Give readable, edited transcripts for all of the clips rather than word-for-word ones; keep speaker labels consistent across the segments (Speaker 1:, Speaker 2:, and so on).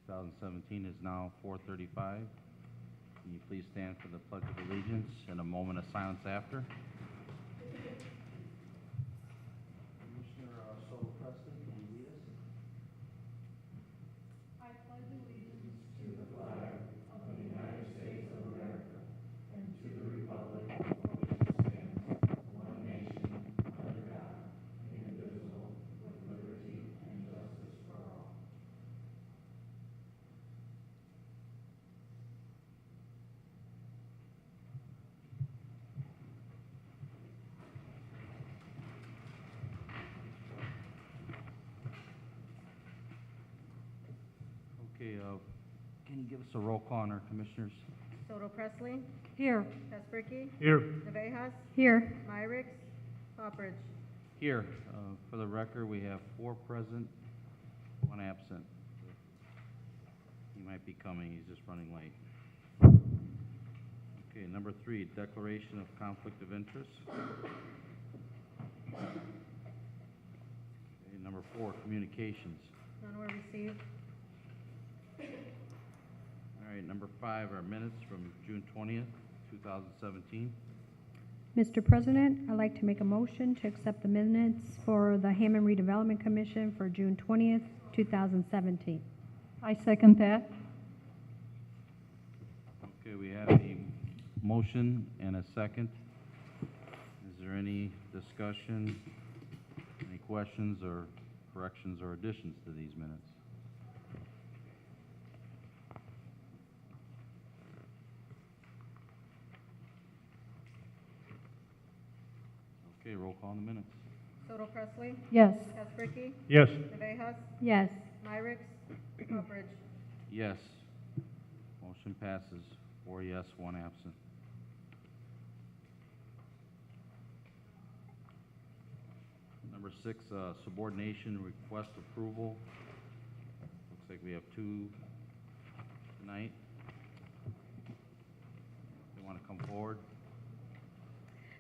Speaker 1: 2017 is now 4:35. Can you please stand for the Pledge of Allegiance and a moment of silence after? Commissioner Sol Preston, can you lead us? Okay, can you give us a roll call on our commissioners?
Speaker 2: Soto Presley,
Speaker 3: Here.
Speaker 2: Kasperky,
Speaker 4: Here.
Speaker 2: Navejas,
Speaker 3: Here.
Speaker 2: Myricks, Poppridge.
Speaker 1: Here, for the record, we have 4 present, 1 absent. He might be coming, he's just running late. Okay, number 3, declaration of conflict of interest. Okay, number 4, communications.
Speaker 2: None were received.
Speaker 1: All right, number 5 are minutes from June 20th, 2017.
Speaker 3: Mr. President, I'd like to make a motion to accept the minutes for the Hammond Redevelopment Commission for June 20th, 2017.
Speaker 5: I second that.
Speaker 1: Okay, we have a motion and a second. Is there any discussion, any questions or corrections or additions to these minutes? Okay, roll call on the minutes.
Speaker 2: Soto Presley,
Speaker 5: Yes.
Speaker 2: Kasperky,
Speaker 4: Yes.
Speaker 2: Navejas,
Speaker 3: Yes.
Speaker 2: Myricks, Poppridge.
Speaker 1: Yes. Motion passes. 4 yes, 1 absent. Number 6, subordination request approval. Looks like we have 2 tonight. They want to come forward?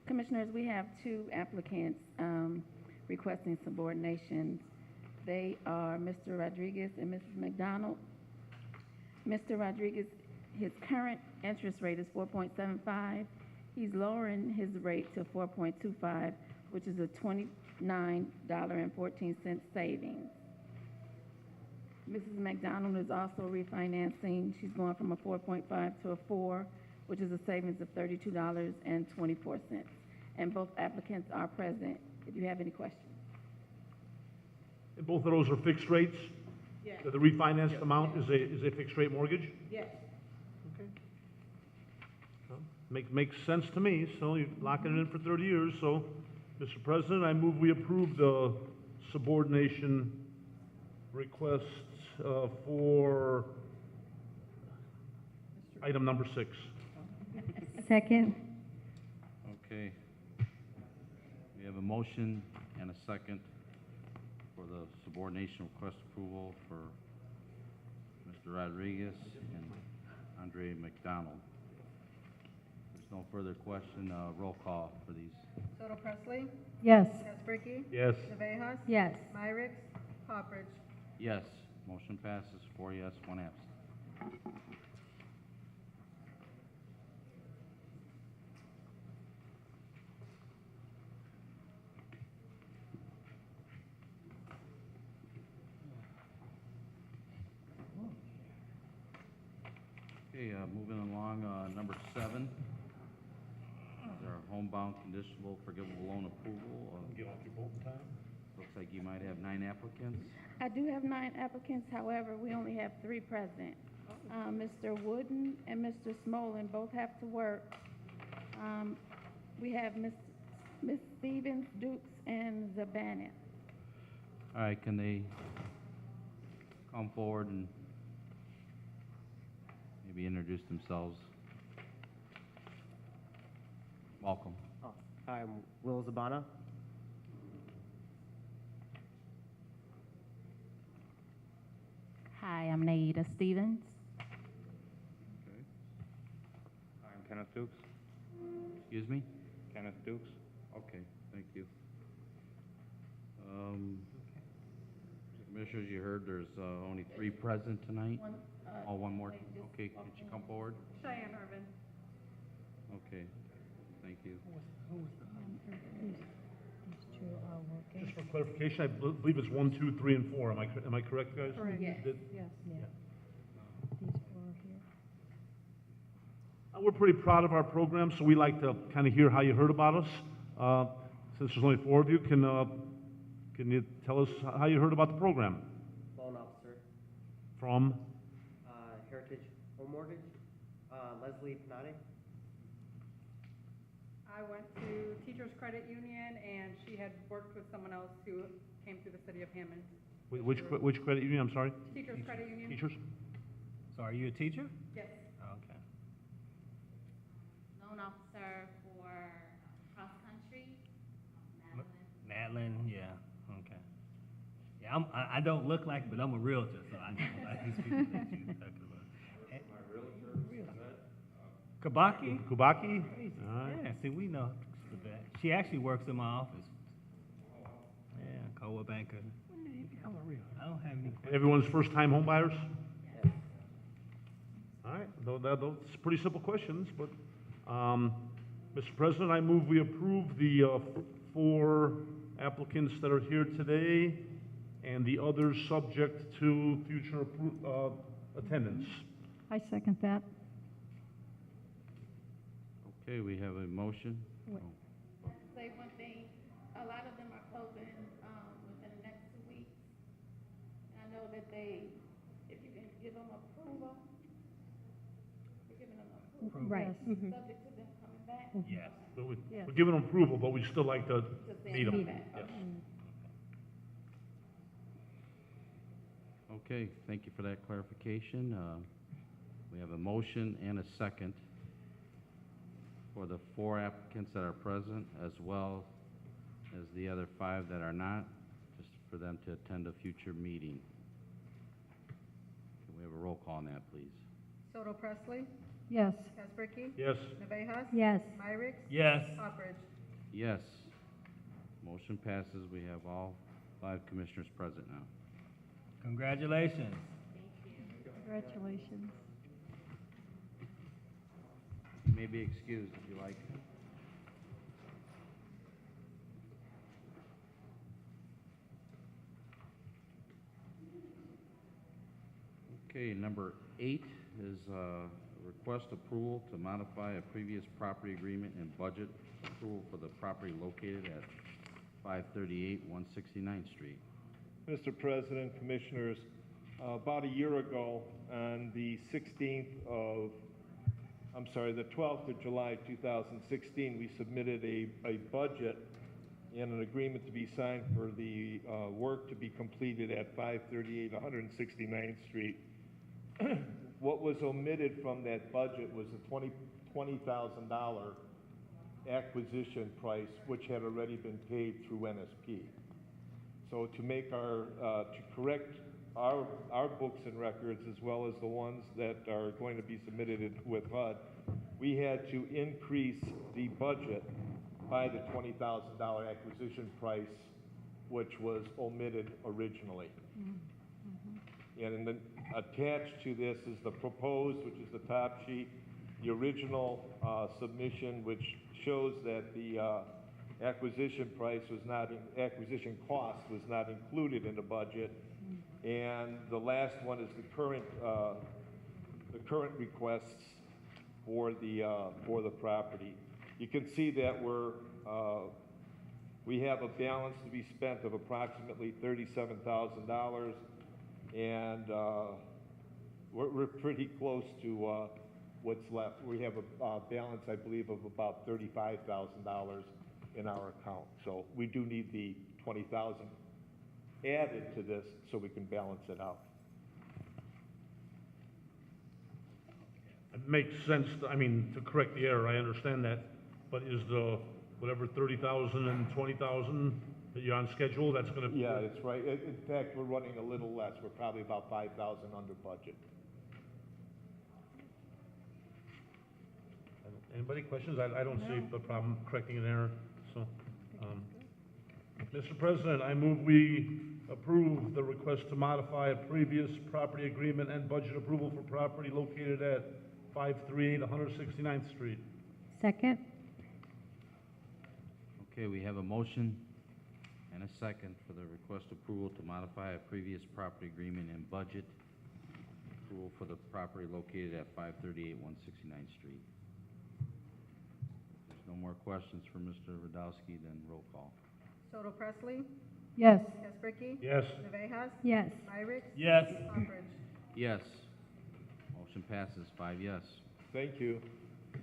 Speaker 6: Commissioners, we have 2 applicants requesting subordinations. They are Mr. Rodriguez and Mrs. McDonald. Mr. Rodriguez, his current interest rate is 4.75. He's lowering his rate to 4.25, which is a $29.14 savings. Mrs. McDonald is also refinancing. She's going from a 4.5 to a 4, which is a savings of $32.24. And both applicants are present if you have any questions.
Speaker 4: And both of those are fixed rates?
Speaker 2: Yes.
Speaker 4: So the refinanced amount is a fixed rate mortgage?
Speaker 2: Yes.
Speaker 4: Okay. Well, makes sense to me, so you're locking it in for 30 years, so, Mr. President, I move we approve the subordination requests for item number 6.
Speaker 3: Second.
Speaker 1: Okay. We have a motion and a second for the subordination request approval for Mr. Rodriguez and Andre McDonald. There's no further question. Roll call for these.
Speaker 2: Soto Presley,
Speaker 5: Yes.
Speaker 2: Kasperky,
Speaker 4: Yes.
Speaker 2: Navejas,
Speaker 3: Yes.
Speaker 2: Myricks, Poppridge.
Speaker 1: Yes. Motion passes. 4 yes, 1 absent. Okay, moving along, number 7 is our homebound conditional forgivable loan approval.
Speaker 4: Get off your boat in time?
Speaker 1: Looks like you might have 9 applicants.
Speaker 6: I do have 9 applicants, however, we only have 3 present. Mr. Wooden and Mr. Smolin both have to work. We have Miss Stevens, Dukes, and Zabanet.
Speaker 1: All right, can they come forward and maybe introduce themselves? Welcome.
Speaker 7: Oh, hi, I'm Will Zabana.
Speaker 8: Hi, I'm Naida Stevens.
Speaker 1: Okay.
Speaker 9: I'm Kenneth Dukes.
Speaker 1: Excuse me?
Speaker 9: Kenneth Dukes.
Speaker 1: Okay, thank you. Commissioners, you heard there's only 3 present tonight.
Speaker 6: One,
Speaker 1: Oh, one more.
Speaker 6: they just
Speaker 1: Okay, can
Speaker 6: walked
Speaker 1: she
Speaker 6: in.
Speaker 1: come forward?
Speaker 2: Cheyenne Irvin.
Speaker 1: Okay, thank you.
Speaker 3: These two are working.
Speaker 4: Just for clarification, I believe it's 1, 2, 3, and 4. Am I correct, guys?
Speaker 2: Correct.
Speaker 6: Yes.
Speaker 4: Did-
Speaker 3: Yeah. These four here.
Speaker 4: We're pretty proud of our program, so we like to kind of hear how you heard about us. Since there's only 4 of you, can you tell us how you heard about the program?
Speaker 7: Loan officer,
Speaker 4: From?
Speaker 7: Heritage Home Mortgage, Leslie Panati.
Speaker 2: I went to Teachers Credit Union, and she had worked with someone else who came through the city of Hammond.
Speaker 4: Which credit union, I'm sorry?
Speaker 2: Teachers Credit Union?
Speaker 4: Teachers?
Speaker 8: So are you a teacher?
Speaker 2: Yes.
Speaker 8: Okay.
Speaker 10: Loan officer for cross-country, Madeline.
Speaker 8: Madeline, yeah, okay. Yeah, I don't look like it, but I'm a realtor, so I know like these people that you're talking about. Kabaki?
Speaker 4: Kubaki? All right.
Speaker 8: Yeah, see, we know that. She actually works in my office. Yeah, co-op banker. I'm a realtor. I don't have any questions.
Speaker 4: Everyone's first-time home buyers? All right, those pretty simple questions, but, Mr. President, I move we approve the 4 applicants that are here today and the others subject to future attendance.
Speaker 5: I second that.
Speaker 1: Okay, we have a motion.
Speaker 3: What?
Speaker 1: Oh,
Speaker 6: Say one thing, a lot of them are closing, within the next 2 weeks. And I know that if you can give them approval, you're giving them approval,
Speaker 3: Right. Mhm.
Speaker 6: subject to them coming back.
Speaker 8: Yes.
Speaker 4: But
Speaker 5: Yes.
Speaker 4: we're giving them approval, but we'd still like to
Speaker 6: Just saying
Speaker 4: meet them.
Speaker 6: feedback.
Speaker 4: Yes.
Speaker 1: Okay, thank you for that clarification. We have a motion and a second for the 4 applicants that are present, as well as the other 5 that are not, just for them to attend a future meeting. Can we have a roll call on that, please?
Speaker 2: Soto Presley,
Speaker 5: Yes.
Speaker 2: Casbricky,
Speaker 4: Yes,
Speaker 2: Navejas.
Speaker 3: Yes.
Speaker 2: Myrick,
Speaker 8: Yes.
Speaker 2: Poppers.
Speaker 1: Yes. Motion passes. We have all 5 commissioners present now.
Speaker 8: Congratulations.
Speaker 5: Congratulations.
Speaker 1: You may be excused if you like. Okay, number 8 is request approval to modify a previous property agreement and budget approval for the property located at 538 169th Street.
Speaker 11: Mr. President, Commissioners, about a year ago, on the 12th of July 2016, we submitted a budget and an agreement to be signed for the work to be completed at 538 169th Street. What was omitted from that budget was a $20,000 acquisition price, which had already been paid through NSP. So to make to correct our books and records, as well as the ones that are going to be submitted with HUD, we had to increase the budget by the $20,000 acquisition price, which was omitted originally. And then attached to this is the proposed, which is the top sheet, the original submission, which shows that the acquisition cost was not included in the budget. And the last one is the current requests for the property. You can see that we have a balance to be spent of approximately $37,000, and we're pretty close to what's left. We have a balance, I believe, of about $35,000 in our account. So we do need the $20,000 added to this so we can balance it out.
Speaker 4: it makes sense, to correct the error, I understand that, but is the, whatever, 30,000 and 20,000 that you're on schedule, that's gonna?
Speaker 11: Yeah, that's right. In fact, we're running a little less. We're probably about 5,000 under budget.
Speaker 4: Anybody questions? I don't see the problem correcting an error, so. Mr. President, I move we approve the request to modify a previous property agreement and budget approval for property located at 538 169th Street.
Speaker 3: Second.
Speaker 1: Okay, we have a motion and a second for the request approval to modify a previous property agreement and budget approval for the property located at 538 169th Street. If there's no more questions for Mr. Radowski, then roll call.
Speaker 2: Soto Presley,
Speaker 5: Yes.
Speaker 2: Kespricky,
Speaker 4: Yes.
Speaker 2: Navejas,
Speaker 3: Yes.
Speaker 2: Irick,
Speaker 8: Yes.
Speaker 2: Hopper.
Speaker 1: Yes. Motion passes 5 yes.
Speaker 11: Thank you.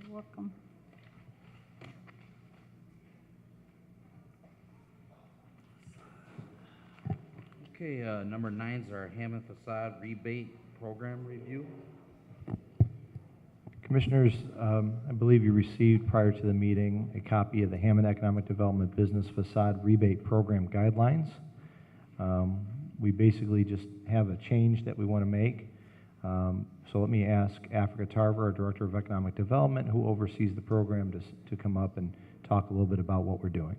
Speaker 5: You're welcome.
Speaker 1: Okay, number 9 is our Hammond facade rebate program review.
Speaker 12: Commissioners, I believe you received prior to the meeting a copy of the Hammond Economic Development Business Facade Rebate Program Guidelines. We basically just have a change that we want to make. So let me ask Africa Tarver, our Director of Economic Development, who oversees the program, to come up and talk a little bit about what we're doing.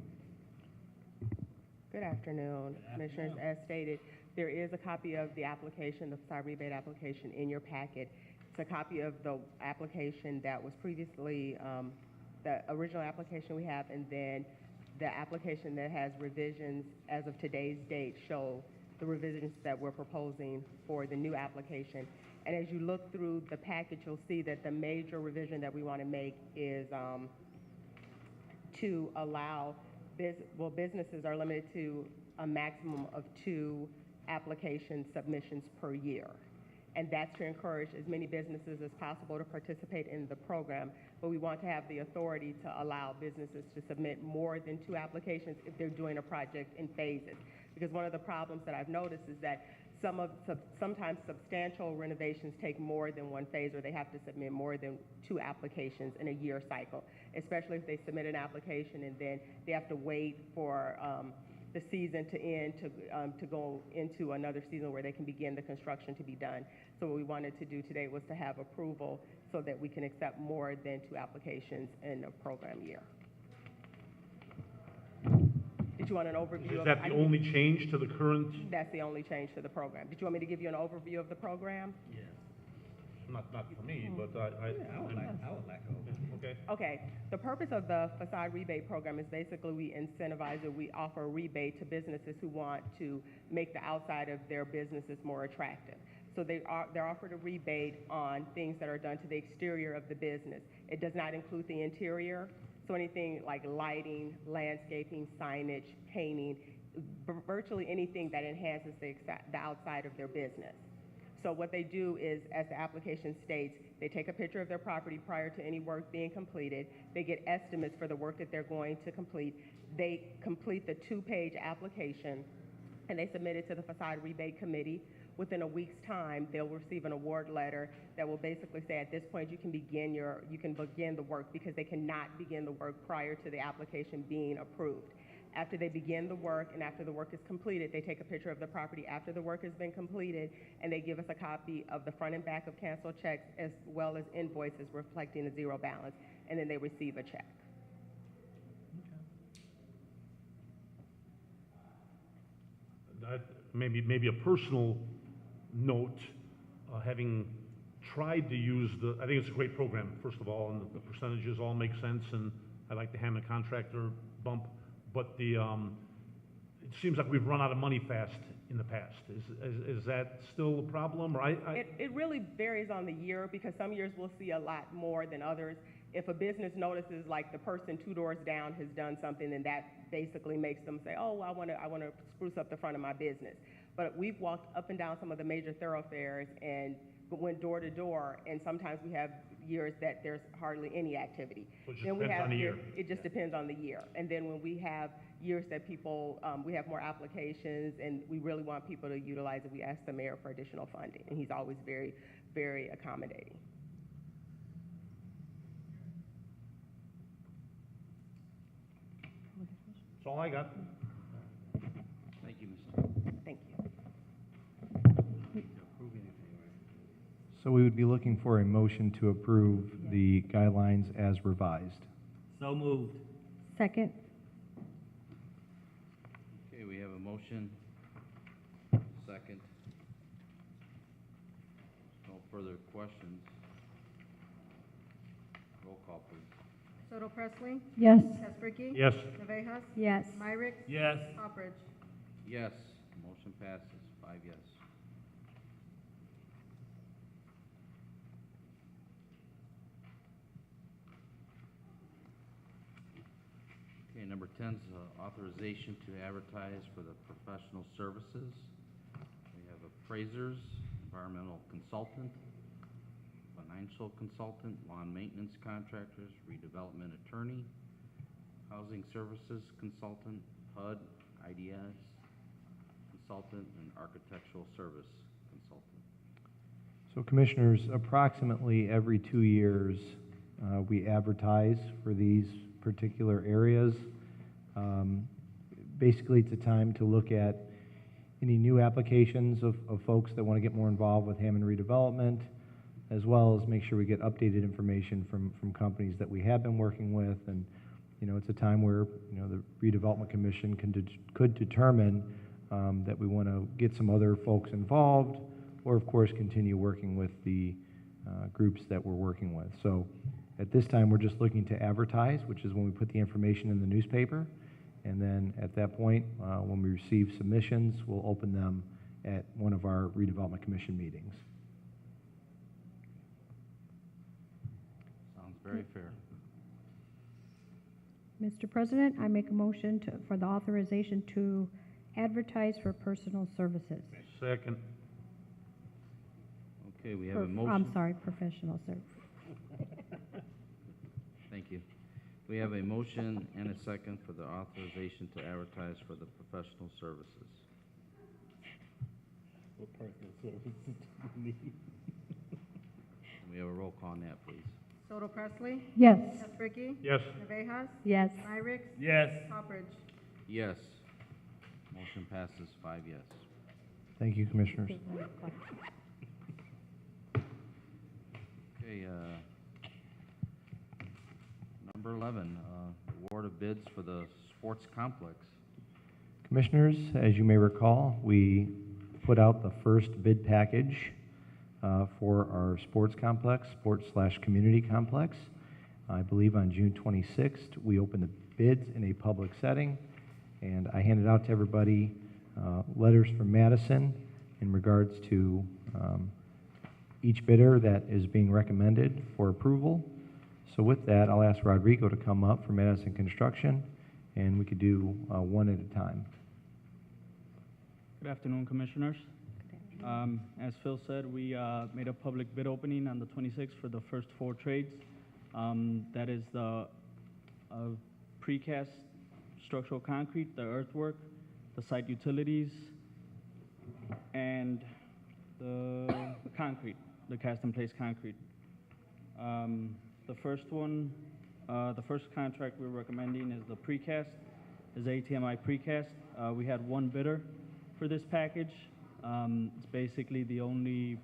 Speaker 13: Good afternoon, Commissioners. As stated, there is a copy of the application, the facade rebate application, in your packet. It's a copy of the application that was previously, the original application we have, and then the application that has revisions as of today's date show the revisions that we're proposing for the new application. And as you look through the package, you'll see that the major revision that we want to make is to allow businesses are limited to a maximum of 2 application submissions per year. And that's to encourage as many businesses as possible to participate in the program. But we want to have the authority to allow businesses to submit more than 2 applications if they're doing a project in phases. Because one of the problems that I've noticed is that sometimes substantial renovations take more than 1 phase, or they have to submit more than 2 applications in a year cycle, especially if they submit an application and then they have to wait for the season to end to go into another season where they can begin the construction to be done. So what we wanted to do today was to have approval so that we can accept more than 2 applications in a program year. Did you want an overview?
Speaker 4: Is that the only change to the current?
Speaker 13: That's the only change to the program. Did you want me to give you an overview of the program?
Speaker 8: Yes.
Speaker 4: Not for me, but
Speaker 8: I would like
Speaker 4: Okay.
Speaker 13: Okay, the purpose of the facade rebate program is basically we incentivize or we offer a rebate to businesses who want to make the outside of their businesses more attractive. So they're offered a rebate on things that are done to the exterior of the business. It does not include the interior, so anything like lighting, landscaping, signage, painting, virtually anything that enhances the outside of their business. So what they do is, as the application states, they take a picture of their property prior to any work being completed. They get estimates for the work that they're going to complete. They complete the 2-page application, and they submit it to the Facade Rebate Committee. Within a week's time, they'll receive an award letter that will basically say, at this point, you can begin the work, because they cannot begin the work prior to the application being approved. After they begin the work and after the work is completed, they take a picture of the property after the work has been completed, and they give us a copy of the front and back of canceled checks as well as invoices reflecting a 0 balance, and then they receive a check.
Speaker 4: Maybe a personal note, having tried to use I think it's a great program, first of all, and the percentages all make sense, and I like the Hammond contractor bump, but it seems like we've run out of money fast in the past. Is that still a problem? Or
Speaker 13: It really varies on the year, because some years we'll see a lot more than others. If a business notices like the person 2 doors down has done something, then that basically makes them say, oh, I want to spruce up the front of my business. But we've walked up and down some of the major thoroughfares and went door to door, and sometimes we have years that there's hardly any activity.
Speaker 4: So it just depends on the year.
Speaker 13: It just depends on the year. And then when we have years that people, we have more applications and we really want people to utilize it, we ask the mayor for additional funding, and he's always very, very accommodating.
Speaker 4: That's all I got.
Speaker 1: Thank you, Mr.
Speaker 13: Thank you.
Speaker 12: So we would be looking for a motion to approve the guidelines as revised.
Speaker 8: So moved.
Speaker 3: Second.
Speaker 1: Okay, we have a motion second. No further questions. Roll call, please.
Speaker 2: Soto Presley?
Speaker 5: Yes.
Speaker 2: Tesbricki?
Speaker 4: Yes.
Speaker 2: Navejas?
Speaker 3: Yes.
Speaker 2: Myrick?
Speaker 8: Yes.
Speaker 2: Hopperidge?
Speaker 1: Yes, motion passes, 5 yes. Okay, number 10 is authorization to advertise for the professional services. We have appraisers, environmental consultant, financial consultant, lawn maintenance contractors, redevelopment attorney, housing services consultant, HUD, IDS consultant, and architectural service consultant.
Speaker 12: So Commissioners, approximately every 2 years, we advertise for these particular areas. Basically, it's a time to look at any new applications of folks that want to get more involved with Hammond redevelopment, as well as make sure we get updated information from companies that we have been working with. And, you know, it's a time where, you know, the Redevelopment Commission could determine that we want to get some other folks involved, or of course continue working with the groups that we're working with. So at this time, we're just looking to advertise, which is when we put the information in the newspaper. And then at that point, when we receive submissions, we'll open them at one of our Redevelopment Commission meetings.
Speaker 1: Sounds very fair.
Speaker 3: Mr. President, I make a motion for the authorization to advertise for personal services.
Speaker 4: Second.
Speaker 1: Okay, we have a motion.
Speaker 3: I'm sorry, professional services.
Speaker 1: Thank you. We have a motion and a second for the authorization to advertise for the professional services.
Speaker 8: What personal services do we need?
Speaker 1: We have a roll call on that, please.
Speaker 2: Soto Presley?
Speaker 5: Yes.
Speaker 2: Tesbricki?
Speaker 4: Yes.
Speaker 2: Navejas?
Speaker 3: Yes.
Speaker 2: Myrick?
Speaker 8: Yes.
Speaker 2: Hopperidge?
Speaker 1: Yes. Motion passes 5 yes.
Speaker 12: Thank you, Commissioners.
Speaker 1: Okay, number 11, award of bids for the sports complex.
Speaker 12: Commissioners, as you may recall, we put out the first bid package for our sports complex, sports/community complex. I believe on June 26th, we opened the bids in a public setting, and I handed out to everybody letters from Madison in regards to each bidder that is being recommended for approval. So with that, I'll ask Rodrigo to come up for Madison Construction, and we could do one at a time.
Speaker 14: Good afternoon, Commissioners. As Phil said, we made a public bid opening on the 26th for the first 4 trades. That is the precast structural concrete, the earthwork, the site utilities, and the concrete, the cast-in-place concrete. The first one, the first contract we're recommending is the precast, is ATMI precast. We had 1 bidder for this package. It's basically the only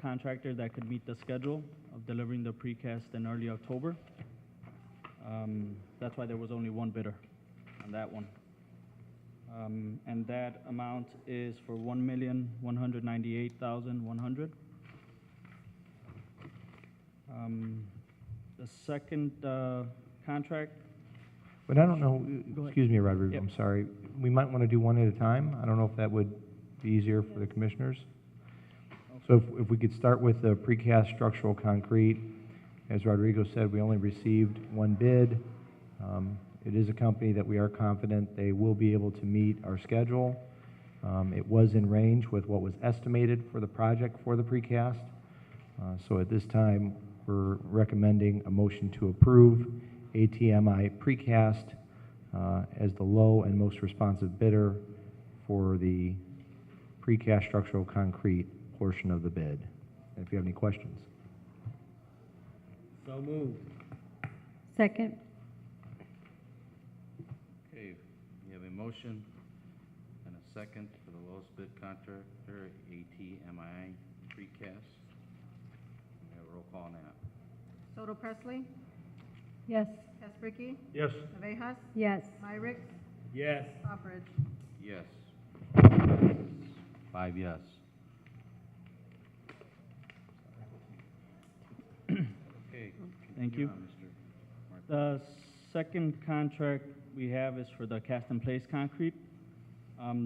Speaker 14: contractor that could meet the schedule of delivering the precast in early October. That's why there was only 1 bidder on that one. And that amount is for $1,198,100. The second contract.
Speaker 12: But I don't know,
Speaker 14: Go ahead.
Speaker 12: excuse me, Rodrigo,
Speaker 14: Yep.
Speaker 12: I'm sorry. We might want to do one at a time. I don't know if that would be easier for the Commissioners. So if we could start with the precast structural concrete. As Rodrigo said, we only received 1 bid. It is a company that we are confident they will be able to meet our schedule. It was in range with what was estimated for the project for the precast. So at this time, we're recommending a motion to approve ATMI Precast as the low and most responsive bidder for the precast structural concrete portion of the bid. And if you have any questions.
Speaker 8: So moved.
Speaker 3: Second.
Speaker 1: Okay, we have a motion and a second for the lowest bid contractor, ATMI precast. We have a roll call on that.
Speaker 2: Soto Presley?
Speaker 5: Yes.
Speaker 2: Tesbricki?
Speaker 4: Yes.
Speaker 2: Navejas?
Speaker 3: Yes.
Speaker 2: Myrick?
Speaker 8: Yes.
Speaker 2: Hopperidge?
Speaker 1: Yes. 5 yes. Okay.
Speaker 14: Thank
Speaker 1: continue
Speaker 14: you.
Speaker 1: on, Mr. Martinez.
Speaker 14: The second contract we have is for the cast in place concrete.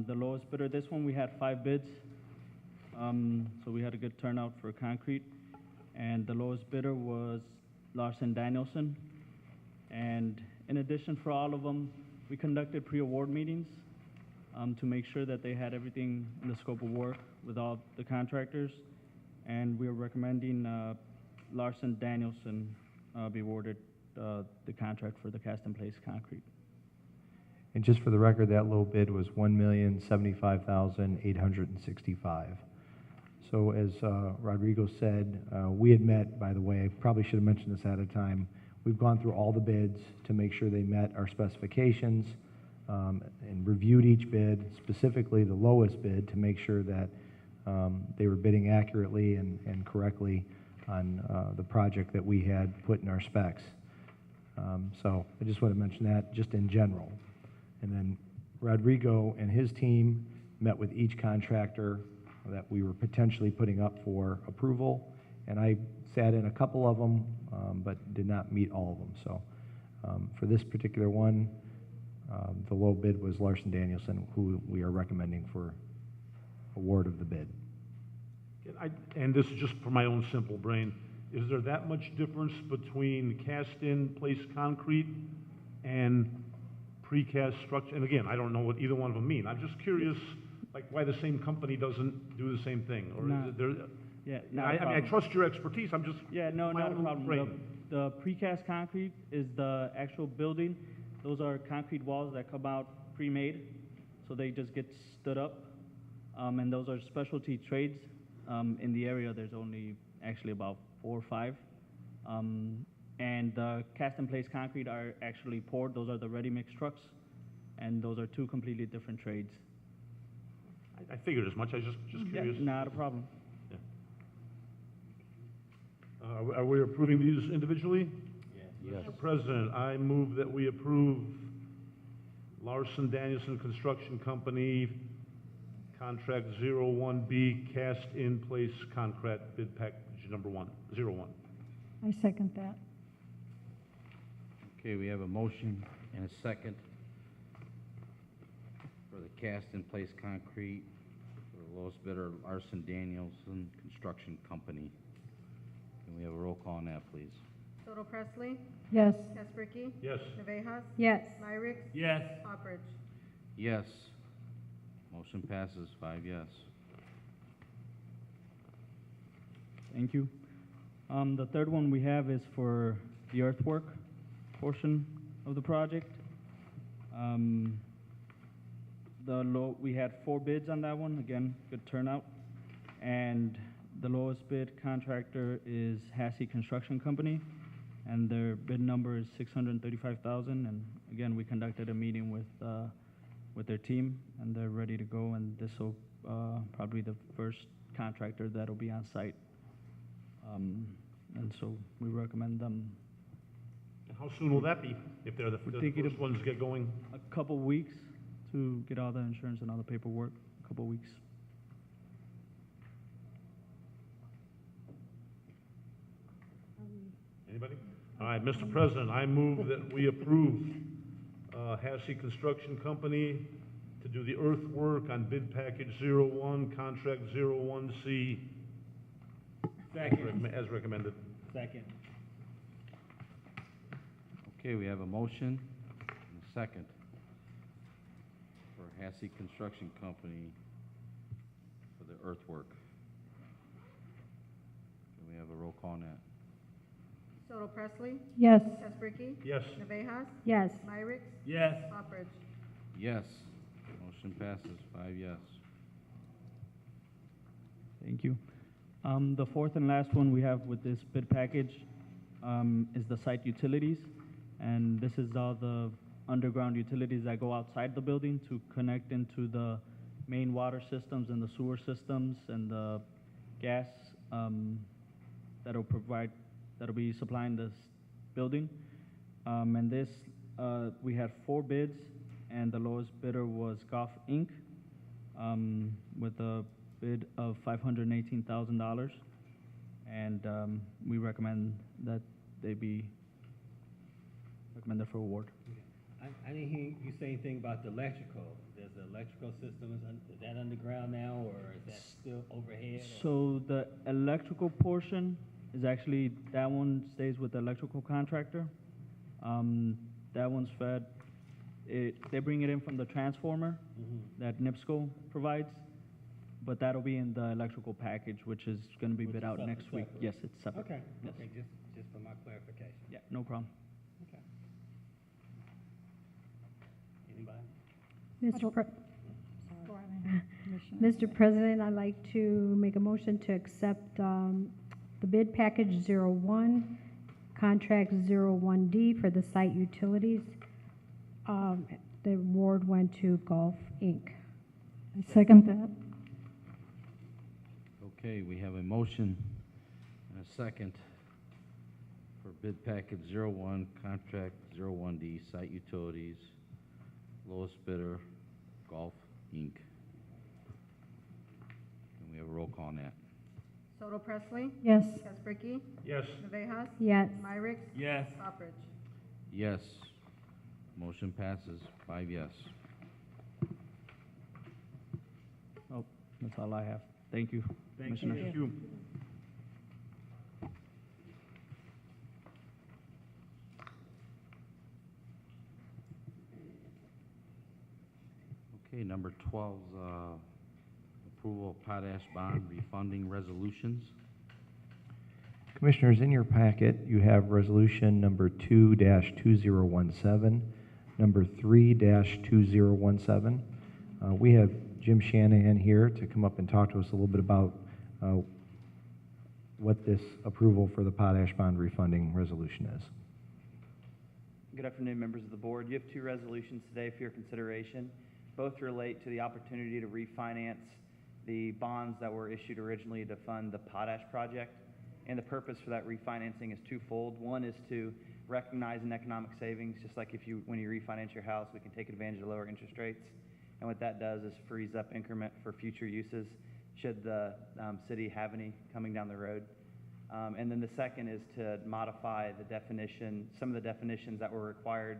Speaker 14: The lowest bidder, this one we had 5 bids. So we had a good turnout for concrete. And the lowest bidder was Larson Danielson. And in addition, for all of them, we conducted pre-award meetings to make sure that they had everything in the scope of work with all the contractors. And we are recommending Larson Danielson be awarded the contract for the cast-in-place concrete.
Speaker 12: And just for the record, that low bid was $1,075,865. So as Rodrigo said, we had met, by the way, I probably should have mentioned this at a time, we've gone through all the bids to make sure they met our specifications and reviewed each bid, specifically the lowest bid, to make sure that they were bidding accurately and correctly on the project that we had put in our specs. So I just want to mention that just in general. And then Rodrigo and his team met with each contractor that we were potentially putting up for approval, and I sat in a couple of them, but did not meet all of them. So for this particular one, the low bid was Larson Danielson, who we are recommending for award of the bid.
Speaker 4: And this is just for my own simple brain, is there that much difference between cast-in-place concrete and precast structure? And again, I don't know what either one of them mean. I'm just curious, like, why the same company doesn't do the same thing? Or is it there?
Speaker 14: Yeah,
Speaker 4: I mean, I trust your expertise. I'm just
Speaker 14: Yeah, no,
Speaker 4: my
Speaker 14: not a
Speaker 4: own
Speaker 14: problem.
Speaker 4: brain.
Speaker 14: The precast concrete is the actual building. Those are concrete walls that come out pre-made, so they just get stood up. And those are specialty trades. In the area, there's only actually about 4 or 5. And the cast-in-place concrete are actually poured. Those are the ready-mix trucks, and those are 2 completely different trades.
Speaker 4: I figured as much. I was just curious.
Speaker 14: Yeah, not a problem.
Speaker 4: Yeah. Are we approving these individually?
Speaker 1: Yes.
Speaker 4: Mr. President, I move that we approve Larson Danielson Construction Company Contract 01B Cast-in-Place Concrete Bid Package number 01.
Speaker 5: I second that.
Speaker 1: Okay, we have a motion and a second for the cast-in-place concrete for the lowest bidder, Larson Danielson Construction Company. Can we have a roll call on that, please?
Speaker 2: Soto Presley?
Speaker 5: Yes.
Speaker 2: Casperky?
Speaker 4: Yes.
Speaker 2: Navejas?
Speaker 3: Yes.
Speaker 2: Myrick?
Speaker 8: Yes.
Speaker 2: Poppers?
Speaker 1: Yes. Motion passes 5 yes.
Speaker 14: Thank you. The third one we have is for the earthwork portion of the project. We had 4 bids on that one. Again, good turnout. And the lowest bid contractor is Hassey Construction Company, and their bid number is $635,000. And again, we conducted a meeting with their team, and they're ready to go. And this will probably the first contractor that'll be on site. And so we recommend them.
Speaker 4: How soon will that be, if they're the first ones to get going?
Speaker 14: A couple weeks to get all the insurance and all the paperwork, a couple weeks.
Speaker 4: Anybody? All right, Mr. President, I move that we approve Hassey Construction Company to do the earthwork on bid package 01, contract 01C.
Speaker 8: Second.
Speaker 4: As recommended.
Speaker 8: Second.
Speaker 1: Okay, we have a motion and a second for Hassey Construction Company for the earthwork. Can we have a roll call on that?
Speaker 2: Soto Presley?
Speaker 5: Yes.
Speaker 2: Casperky?
Speaker 4: Yes.
Speaker 2: Navejas?
Speaker 3: Yes.
Speaker 2: Myrick?
Speaker 8: Yes.
Speaker 2: Poppers?
Speaker 1: Yes. Motion passes 5 yes.
Speaker 14: Thank you. The fourth and last one we have with this bid package is the site utilities. And this is all the underground utilities that go outside the building to connect into the main water systems and the sewer systems and the gas that'll be supplying this building. And this, we had 4 bids, and the lowest bidder was Goff Inc. with a bid of $518,000. And we recommend that they be recommended for award.
Speaker 8: I didn't hear you say anything about the electrical. There's the electrical system, is that underground now, or is that still overhead?
Speaker 14: So the electrical portion is actually, that one stays with the electrical contractor. That one's fed, they bring it in from the transformer that NIPSCO provides, but that'll be in the electrical package, which is gonna be bid out next week. Yes, it's separate.
Speaker 8: Okay,
Speaker 14: Yes.
Speaker 8: okay, just for my clarification.
Speaker 14: Yeah, no problem.
Speaker 8: Okay. Anybody?
Speaker 3: Mr. President, I'd like to make a motion to accept the bid package 01, contract 01D for the site utilities. The award went to Gulf Inc.
Speaker 5: I second that.
Speaker 1: Okay, we have a motion and a second for bid package 01, contract 01D, site utilities, lowest bidder, Gulf Inc. Can we have a roll call on that?
Speaker 2: Soto Presley?
Speaker 5: Yes.
Speaker 2: Caspricky?
Speaker 4: Yes.
Speaker 2: Navejas?
Speaker 3: Yes.
Speaker 2: Myrick?
Speaker 8: Yes.
Speaker 2: Poppers?
Speaker 1: Yes. Motion passes, 5 yes.
Speaker 14: Oh, that's all I have. Thank you,
Speaker 8: Thank
Speaker 14: Commissioner.
Speaker 4: Thank you.
Speaker 1: Okay, number 12 is approval of potash bond refunding resolutions.
Speaker 12: Commissioners, in your packet, you have resolution number 2-2017, number 3-2017. We have Jim Shanahan here to come up and talk to us a little bit about what this approval for the potash bond refunding resolution is.
Speaker 15: Good afternoon, members of the board. You have two resolutions today for your consideration. Both relate to the opportunity to refinance the bonds that were issued originally to fund the potash project. And the purpose for that refinancing is twofold. One is to recognize an economic savings, just like when you refinance your house, we can take advantage of lower interest rates. And what that does is frees up increment for future uses should the city have any coming down the road. And then the second is to modify the definition, some of the definitions that were required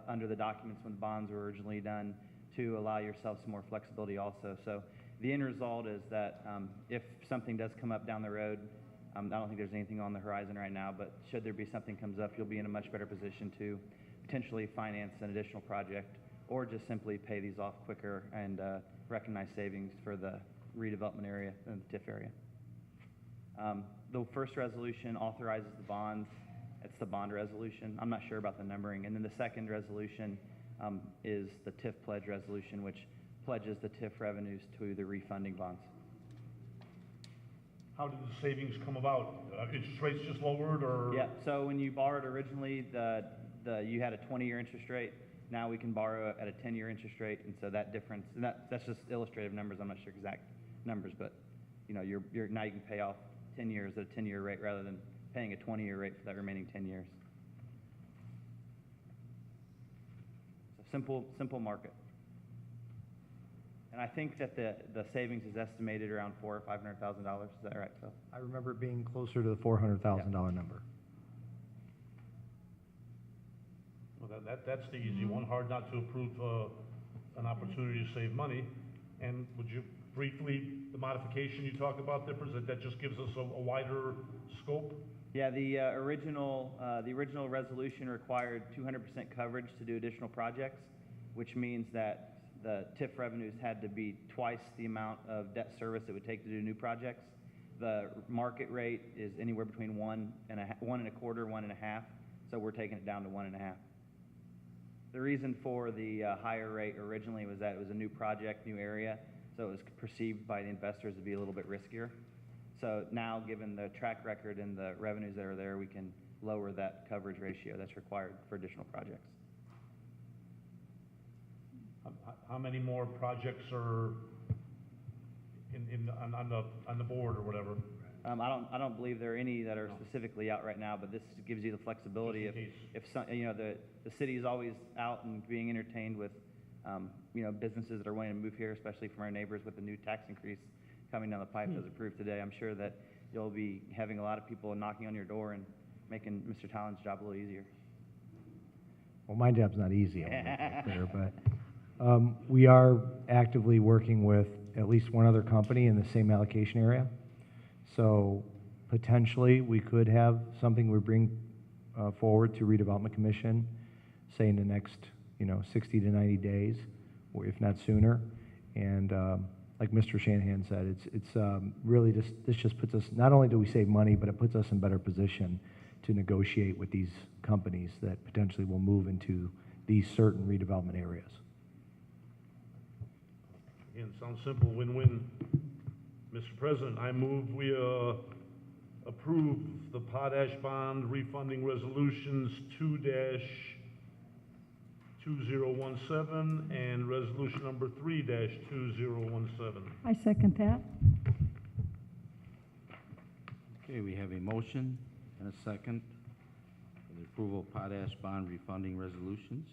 Speaker 15: under the documents when the bonds were originally done to allow yourself some more flexibility also. So the end result is that if something does come up down the road, I don't think there's anything on the horizon right now, but should there be something comes up, you'll be in a much better position to potentially finance an additional project or just simply pay these off quicker and recognize savings for the redevelopment area and the TIF area. The first resolution authorizes the bonds. It's the bond resolution. I'm not sure about the numbering. And then the second resolution is the TIF pledge resolution, which pledges the TIF revenues to the refunding bonds.
Speaker 4: How did the savings come about? Interest rates just lowered, or?
Speaker 15: Yeah, so when you borrowed originally, you had a 20-year interest rate. Now we can borrow at a 10-year interest rate, and so that difference, and that's just illustrative numbers. I'm not sure exact numbers, but now you can pay off 10 years at a 10-year rate rather than paying a 20-year rate for that remaining 10 years. So simple market. And I think that the savings is estimated around $400,000 or $500,000. Is that right, Phil?
Speaker 12: I remember it being closer to the $400,000 number.
Speaker 4: Well, that's the easy one. Hard not to approve an opportunity to save money. And would you briefly, the modification you talk about, that just gives us a wider scope?
Speaker 15: Yeah, the original resolution required 200% coverage to do additional projects, which means that the TIF revenues had to be twice the amount of debt service it would take to do new projects. The market rate is anywhere between 1.25, 1.5, so we're taking it down to 1.5. The reason for the higher rate originally was that it was a new project, new area, so it was perceived by the investors to be a little bit riskier. So now, given the track record and the revenues that are there, we can lower that coverage ratio that's required for additional projects.
Speaker 4: How many more projects are on the board or whatever?
Speaker 15: I don't believe there are any that are specifically out right now, but this gives you the flexibility if some, the city is always out and being entertained with businesses that are wanting to move here, especially from our neighbors with the new tax increase coming down the pipe that's approved today. I'm sure that you'll be having a lot of people knocking on your door and making Mr. Talon's job a little easier.
Speaker 12: Well, my job's not easy, I'll make that clear, but we are actively working with at least one other company in the same allocation area. So potentially, we could have something we bring forward to Redevelopment Commission, say in the next, 60 to 90 days, or if not sooner. And like Mr. Shanahan said, it's really this just puts us, not only do we save money, but it puts us in better position to negotiate with these companies that potentially will move into these certain redevelopment areas.
Speaker 4: Again, sounds simple, win-win. Mr. President, I move we approve the potash bond refunding resolutions 2-2017 and resolution number 3-2017.
Speaker 5: I second that.
Speaker 1: Okay, we have a motion and a second for the approval of potash bond refunding resolutions.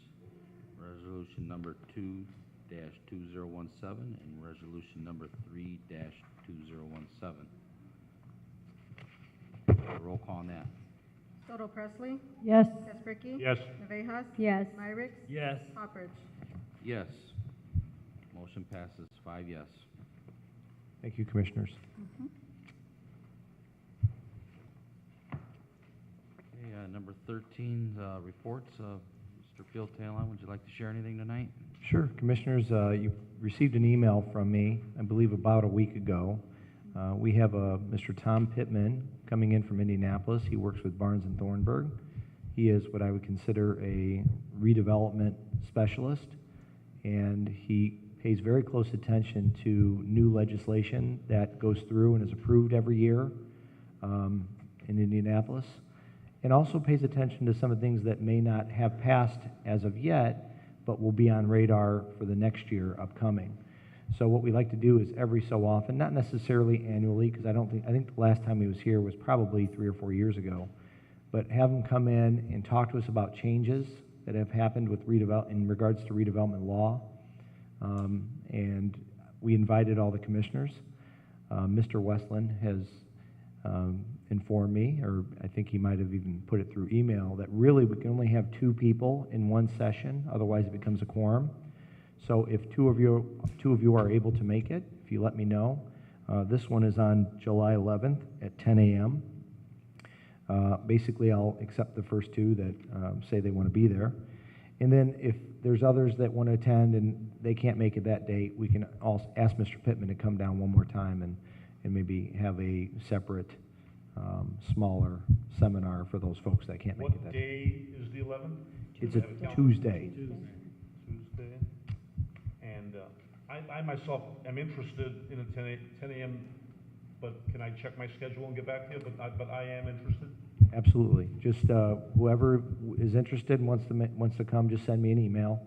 Speaker 1: Resolution number 2-2017 and resolution number 3-2017. Roll call on that.
Speaker 2: Soto Presley?
Speaker 5: Yes.
Speaker 2: Kaspricki?
Speaker 4: Yes.
Speaker 2: Navejas?
Speaker 3: Yes.
Speaker 2: Myricks?
Speaker 8: Yes.
Speaker 2: Hopperidge?
Speaker 1: Yes. Motion passes 5 yes.
Speaker 12: Thank you, Commissioners.
Speaker 1: Okay, number 13, reports. Mr. Phil Talon, would you like to share anything tonight?
Speaker 12: Sure, Commissioners, you received an email from me, I believe about a week ago. We have Mr. Tom Pittman coming in from Indianapolis. He works with Barnes and Thornburg. He is what I would consider a redevelopment specialist, and he pays very close attention to new legislation that goes through and is approved every year in Indianapolis, and also pays attention to some of the things that may not have passed as of yet, but will be on radar for the next year upcoming. So what we like to do is every so often, not necessarily annually, because I think the last time he was here was probably 3 or 4 years ago, but have him come in and talk to us about changes that have happened with in regards to redevelopment law. And we invited all the commissioners. Mr. Westland has informed me, or I think he might have even put it through email, that really we can only have 2 people in one session, otherwise it becomes a quorum. So if two of you are able to make it, if you let me know. This one is on July 11th at 10 a.m. Basically, I'll accept the first 2 that say they want to be there. And then if there's others that want to attend and they can't make it that date, we can also ask Mr. Pittman to come down one more time and maybe have a separate, smaller seminar for those folks that can't make it that day.
Speaker 4: What day is the 11th?
Speaker 12: It's a Tuesday.
Speaker 4: Tuesday. And I myself am interested in a 10 a.m., but can I check my schedule and get back to you? But I am interested.
Speaker 12: Absolutely. Just whoever is interested and wants to come, just send me an email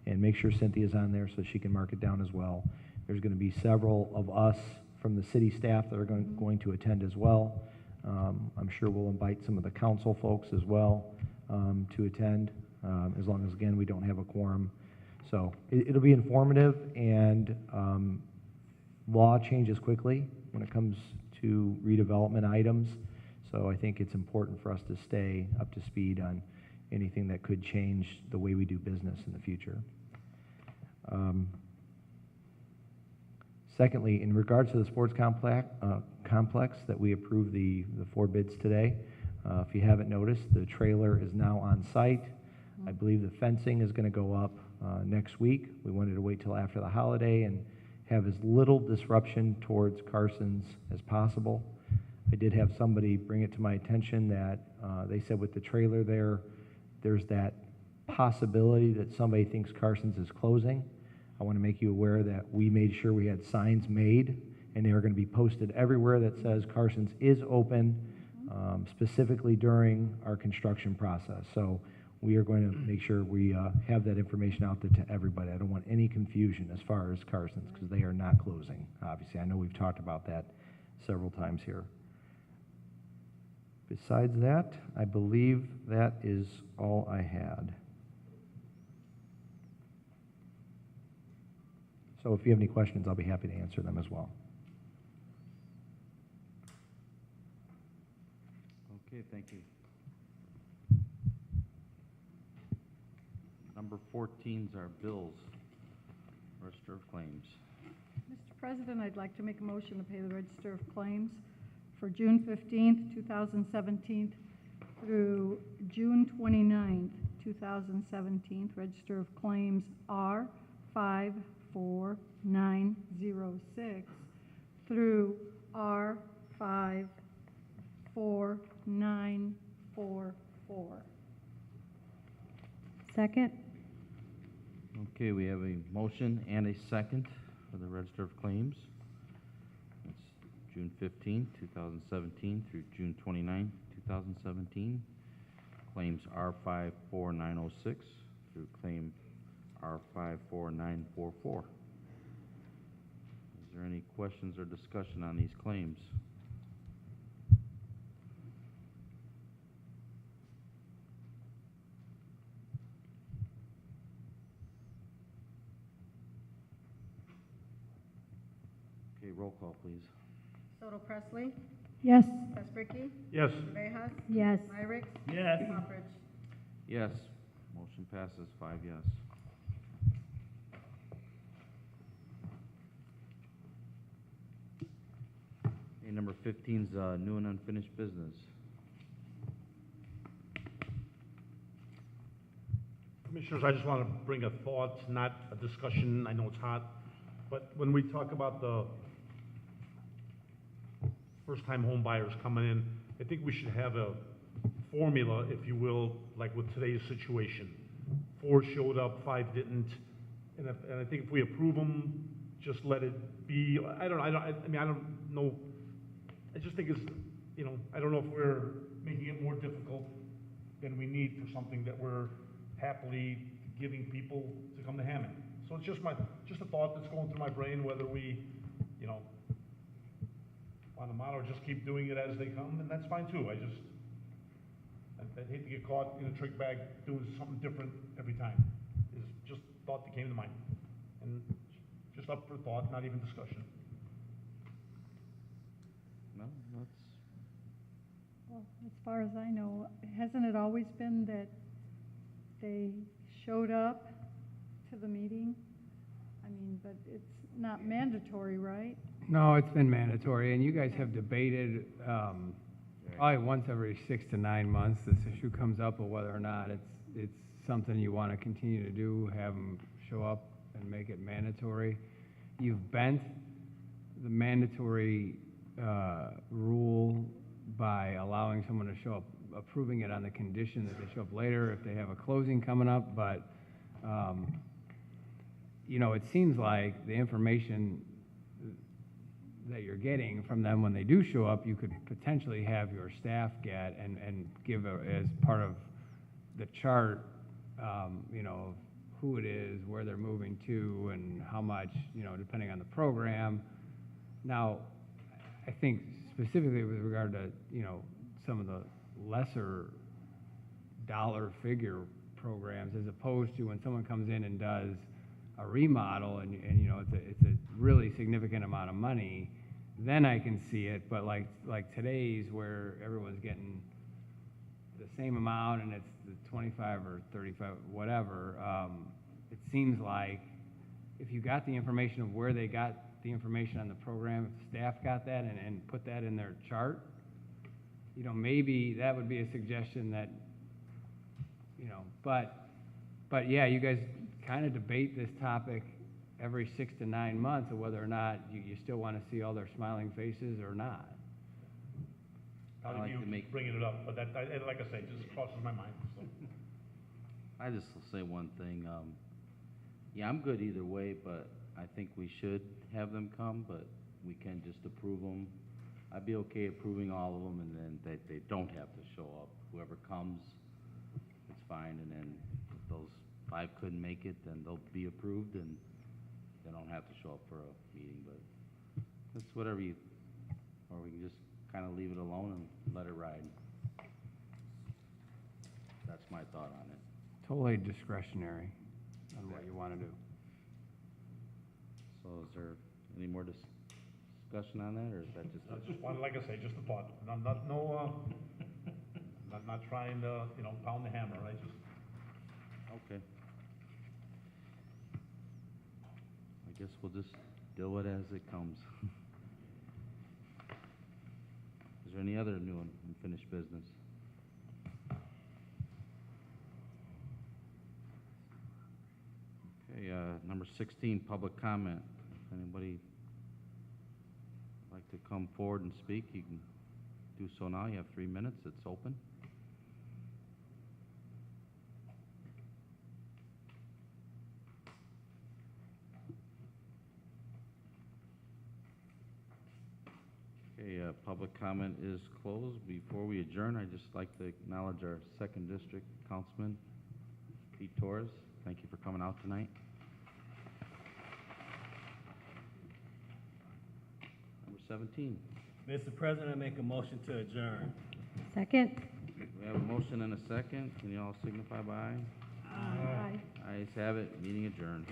Speaker 12: and make sure Cynthia's on there so she can mark it down as well. There's going to be several of us from the city staff that are going to attend as well. I'm sure we'll invite some of the council folks as well to attend, as long as, again, we don't have a quorum. So it'll be informative, and law changes quickly when it comes to redevelopment items. So I think it's important for us to stay up to speed on anything that could change the way we do business in the future. Secondly, in regards to the sports complex that we approved the 4 bids today, if you haven't noticed, the trailer is now on site. I believe the fencing is going to go up next week. We wanted to wait till after the holiday and have as little disruption towards Carson's as possible. I did have somebody bring it to my attention that they said with the trailer there's that possibility that somebody thinks Carson's is closing. I want to make you aware that we made sure we had signs made, and they are going to be posted everywhere that says Carson's is open, specifically during our construction process. So we are going to make sure we have that information out there to everybody. I don't want any confusion as far as Carson's, because they are not closing, obviously. I know we've talked about that several times here. Besides that, I believe that is all I had. So if you have any questions, I'll be happy to answer them as well.
Speaker 1: Okay, thank you. Number 14 is our bills, register of claims.
Speaker 5: Mr. President, I'd like to make a motion to pay the register of claims for June 15th, 2017 through June 29th, 2017. Register of claims R 54906 through R 54944.
Speaker 3: Second?
Speaker 1: Okay, we have a motion and a second for the register of claims. It's June 15, 2017 through June 29, 2017. Claims R54906 through claim R54944. Is there any questions or discussion on these claims? Okay, roll call, please.
Speaker 2: Soto Presley?
Speaker 5: Yes.
Speaker 2: Pressbricky?
Speaker 4: Yes.
Speaker 2: Rivas?
Speaker 3: Yes.
Speaker 2: Myrick?
Speaker 8: Yes.
Speaker 2: Mockridge?
Speaker 1: Yes. Motion passes 5 yes. Okay, number 15 is new and unfinished business.
Speaker 4: Commissioners, I just want to bring a thought, not a discussion. I know it's hot, but when we talk about the first-time home buyers coming in, I think we should have a formula, if you will, like with today's situation. 4 showed up, 5 didn't, and I think if we approve them, just let it be. I mean, I don't know. I just think it's, you know, I don't know if we're making it more difficult than we need for something that we're happily giving people to come to Hammond. So it's just a thought that's going through my brain, whether we, you know, want them out or just keep doing it as they come, and that's fine too. I'd hate to get caught in a trick bag doing something different every time. Is just thought that came to mind. And just up for thought, not even discussion.
Speaker 1: No, that's,
Speaker 5: Well, as far as I know, hasn't it always been that they showed up to the meeting? I mean, but it's not mandatory, right?
Speaker 16: No, it's been mandatory, and you guys have debated, probably once every 6 to 9 months, this issue comes up of whether or not it's something you want to continue to do, have them show up and make it mandatory. You've bent the mandatory rule by allowing someone to show up, approving it on the condition that they show up later if they have a closing coming up, but, you know, it seems like the information that you're getting from them when they do show up, you could potentially have your staff get and give as part of the chart, you know, who it is, where they're moving to, and how much, you know, depending on the program. Now, I think specifically with regard to, you know, some of the lesser dollar figure programs, as opposed to when someone comes in and does a remodel and you know, it's a really significant amount of money, then I can see it. But like today's, where everyone's getting the same amount and it's the 25 or 35, whatever, it seems like if you got the information of where they got the information on the program, if staff got that and put that in their chart, you know, maybe that would be a suggestion that, you know, but yeah, you guys kind of debate this topic every 6 to 9 months of whether or not you still want to see all their smiling faces or not.
Speaker 4: I like you bringing it up, but that, like I say, just crosses my mind. So.
Speaker 1: I just will say one thing. Yeah, I'm good either way, but I think we should have them come, but we can just approve them. I'd be okay approving all of them, and then they don't have to show up. Whoever comes, it's fine, and then if those 5 couldn't make it, then they'll be approved, and they don't have to show up for a meeting, but it's whatever you, or we can just kind of leave it alone and let it ride. That's my thought on it.
Speaker 16: Totally discretionary on what you want to do.
Speaker 1: So is there any more discussion on that, or is that just?
Speaker 4: Just one, like I say, just a thought, not trying to, pound the hammer, I just,
Speaker 1: Okay. I guess we'll just deal with it as it comes. Is there any other new and unfinished business? Okay, number 16, public comment. If anybody would like to come forward and speak, you can do so now. You have 3 minutes. It's open. Okay, public comment is closed. Before we adjourn, I'd just like to acknowledge our 2nd District Councilman, Pete Torres. Thank you for coming out tonight. Number 17.
Speaker 8: Mr. President, I make a motion to adjourn.
Speaker 3: Second?
Speaker 1: We have a motion and a second. Can you all signify by aye?
Speaker 3: Aye.
Speaker 1: Ayes have it. Meeting adjourned.